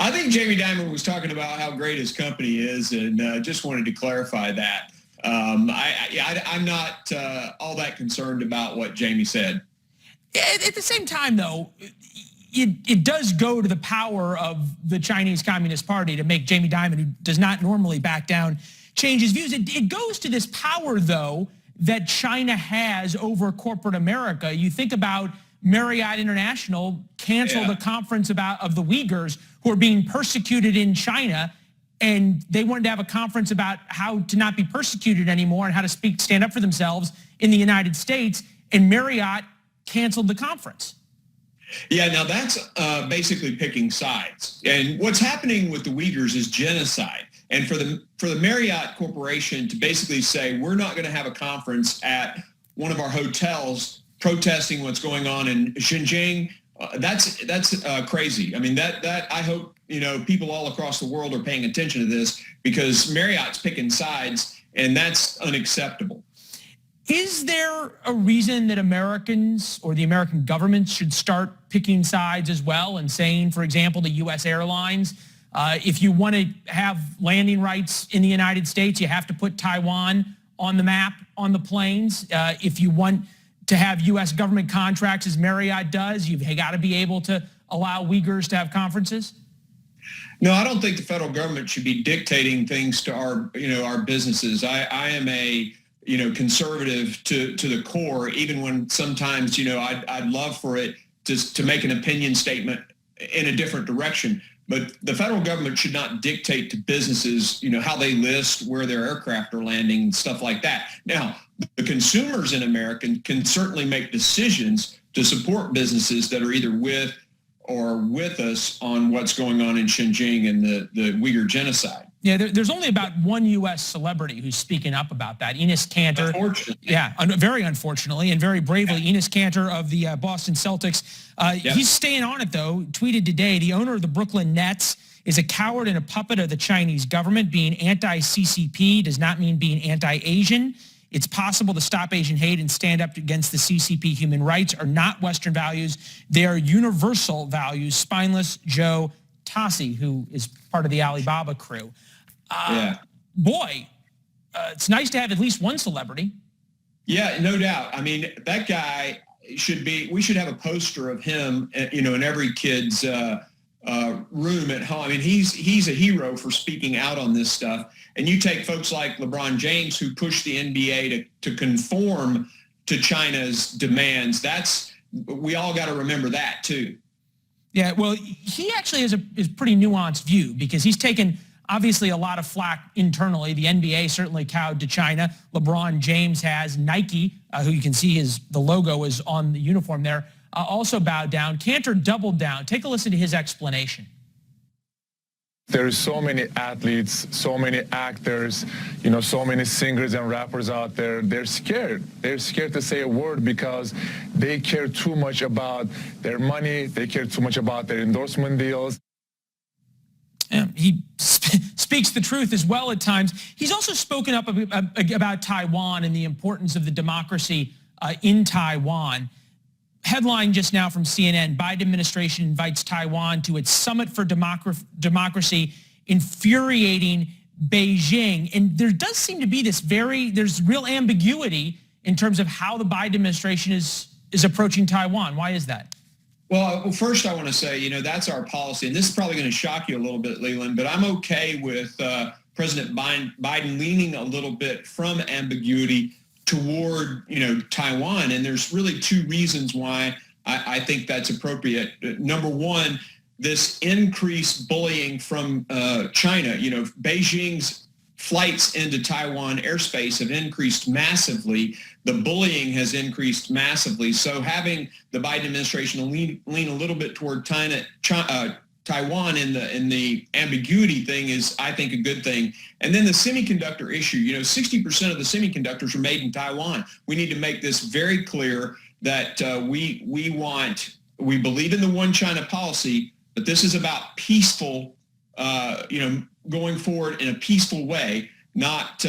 I think Jamie Dimon was talking about how great his company is, and just wanted to clarify that. I'm not all that concerned about what Jamie said. At the same time, though, it does go to the power of the Chinese Communist Party to make Jamie Dimon, who does not normally back down, change his views. It goes to this power, though, that China has over corporate America. You think about Marriott International canceled a conference of the Uyghurs who are being persecuted in China, and they wanted to have a conference about how to not be persecuted anymore and how to stand up for themselves in the United States, and Marriott canceled the conference. Yeah, now that's basically picking sides. And what's happening with the Uyghurs is genocide. And for the Marriott Corporation to basically say, we're not going to have a conference at one of our hotels protesting what's going on in Xinjiang, that's crazy. I mean, that I hope, people all across the world are paying attention to this, because Marriott's picking sides, and that's unacceptable. Is there a reason that Americans or the American government should start picking sides as well and saying, for example, the U.S. airlines, if you want to have landing rights in the United States, you have to put Taiwan on the map on the planes. If you want to have U.S. government contracts, as Marriott does, you've got to be able to allow Uyghurs to have conferences? No, I don't think the federal government should be dictating things to our businesses. I am a conservative to the core, even when sometimes, I'd love for it to make an opinion statement in a different direction. But the federal government should not dictate to businesses, how they list, where their aircraft are landing, stuff like that. Now, the consumers in America can certainly make decisions to support businesses that are either with us on what's going on in Xinjiang and the Uyghur Genocide. Yeah, there's only about one U.S. celebrity who's speaking up about that, Enes Kanter. Unfortunately. Yeah, very unfortunately and very bravely. Yeah. Enes Kanter of the Boston Celtics. He's staying on it, though. Tweeted today, the owner of the Brooklyn Nets is a coward and a puppet of the Chinese government. Being anti-CCP does not mean being anti-Asian. It's possible to stop Asian hate and stand up against the CCP. Human rights are not Western values. They are universal values. Spineless Joe Tassi, who is part of the Alibaba crew. Boy, it's nice to have at least one celebrity. Yeah, no doubt. I mean, that guy we should have a poster of him, in every kid's room at home. I mean, he's a hero for speaking out on this stuff. And you take folks like LeBron James, who pushed the NBA to conform to China's demands. We all got to remember that too. Yeah, well, he actually has a pretty nuanced view, because he's taken obviously a lot of flack internally. The NBA certainly cowed to China. LeBron James has. Nike, who you can see the logo is on the uniform there, also bowed down. Kanter doubled down. Take a listen to his explanation. There's so many athletes, so many actors, so many singers and rappers out there. They're scared. They're scared to say a word because they care too much about their money. They care too much about their endorsement deals. He speaks the truth as well at times. He's also spoken up about Taiwan and the importance of the democracy in Taiwan. Headline just now from CNN, Biden administration invites Taiwan to its summit for democracy, infuriating Beijing. And there does seem to be there's real ambiguity in terms of how the Biden administration is approaching Taiwan. Why is that? Well, first I want to say, that's our policy. And this is probably going to shock you a little bit, Leland, but I'm okay with President Biden leaning a little bit from ambiguity toward, Taiwan. And there's really two reasons why I think that's appropriate. Number one, this increased bullying from China. Beijing's flights into Taiwan airspace have increased massively. The bullying has increased massively. So having the Biden administration lean a little bit toward Taiwan in the ambiguity thing is, I think, a good thing. And then the semiconductor issue, 60% of the semiconductors are made in Taiwan. We need to make this very clear that we believe in the one China policy, but this is about peaceful, going forward in a peaceful way, not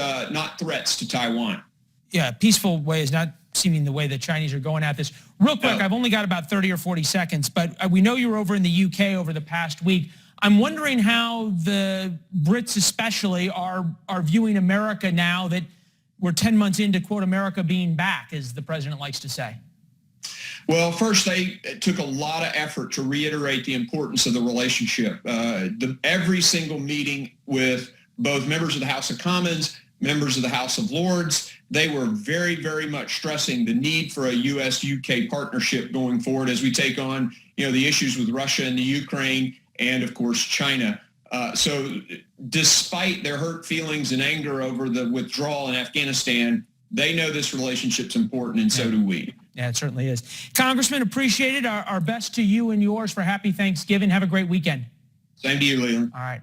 threats to Taiwan. Yeah, peaceful way is not seeming the way the Chinese are going at this. Real quick, I've only got about 30 or 40 seconds, but we know you were over in the UK over the past week. I'm wondering how the Brits especially are viewing America now that we're 10 months into, quote, America being back, as the president likes to say. Well, first, they took a lot of effort to reiterate the importance of the relationship. Every single meeting with both members of the House of Commons, members of the House of Lords, they were very, very much stressing the need for a U.S.-UK partnership going forward as we take on, the issues with Russia and the Ukraine and, of course, China. So despite their hurt feelings and anger over the withdrawal in Afghanistan, they know this relationship's important, and so do we. Yeah, it certainly is. Congressman, appreciate it. Our best to you and yours for happy Thanksgiving. Have a great weekend. Same to you, Leland. All right.